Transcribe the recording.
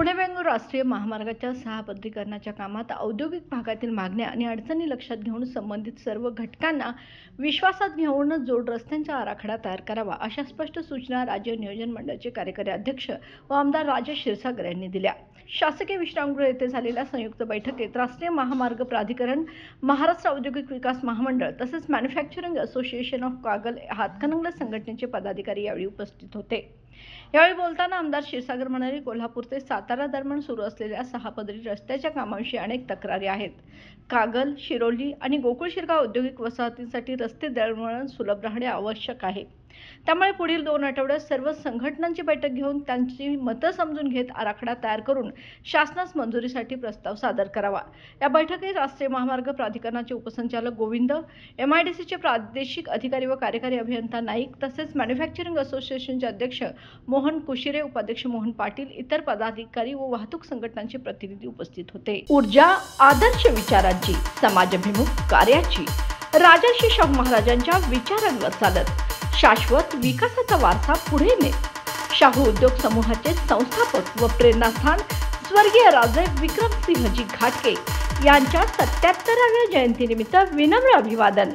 पुणे-बेंगळूर राष्ट्रीय महामार्गाच्या सहापदरीकरणाच्या कामात औद्योगिक भागातील मागण्या आणि अडचणी लक्षात घेऊन संबंधित सर्व घटकांना विश्वासात घेऊन जोड रस्त्यांचा आराखडा तयार करावा, अशा स्पष्ट सूचना राज्य नियोजन मंडळाचे कार्यकारी अध्यक्ष व आमदार राजेश क्षीरसागर यांनी दिल्या. शासकीय विश्रामगृह येथे झालेल्या संयुक्त बैठकीत राष्ट्रीय महामार्ग प्राधिकरण, महाराष्ट्र औद्योगिक विकास महामंडळ तसेच manufacturing association of Kagal Hatkanangale संघटनेचे पदाधिकारी यावेळी उपस्थित होते. यावेळी बोलताना आमदार क्षीरसागर म्हणाले, कोल्हापूर ते सातारा दरम्यान सुरू असलेल्या सहापदरी रस्त्याच्या कामाविषयी अनेक तक्रारी आहेत. कागल, शिरोली आणि गोकुळशिरगाव औद्योगिक वसाहतींसाठी रस्ते दळणवळण सुलभ राहणे आवश्यक आहे. त्यामुळे पुढील 2 आठवड्यात सर्व संघटनांची बैठक घेऊन त्यांची मतं समजून घेत आराखडा तयार करून शासनास मंजुरीसाठी प्रस्ताव सादर करावा. या बैठकीत राष्ट्रीय महामार्ग प्राधिकरणाचे उपसंचालक गोविंद, MIDCचे प्रादेशिक अधिकारी व कार्यकारी अभियंता नाईक तसेच मॅन्युफॅक्चरिंग असोसिएशनचे अध्यक्ष मोहन कुशिरे, उपाध्यक्ष मोहन पाटील, इतर पदाधिकारी व वाहतूक संघटनांचे प्रतिनिधी उपस्थित होते. ऊर्जा आदर्श विचारांची, समाजाभिमुख कार्याची, राजर्षी शाहू महाराजांच्या विचारांवर चालत शाश्वत विकासाचा वारसा पुढे नेत शाहू उद्योग समूहाचे संस्थापक व प्रेरणास्थान स्वर्गीय राजे विक्रमसिंहजी घाटगे यांच्या 77व्या जयंतीनिमित्त विनम्र अभिवादन.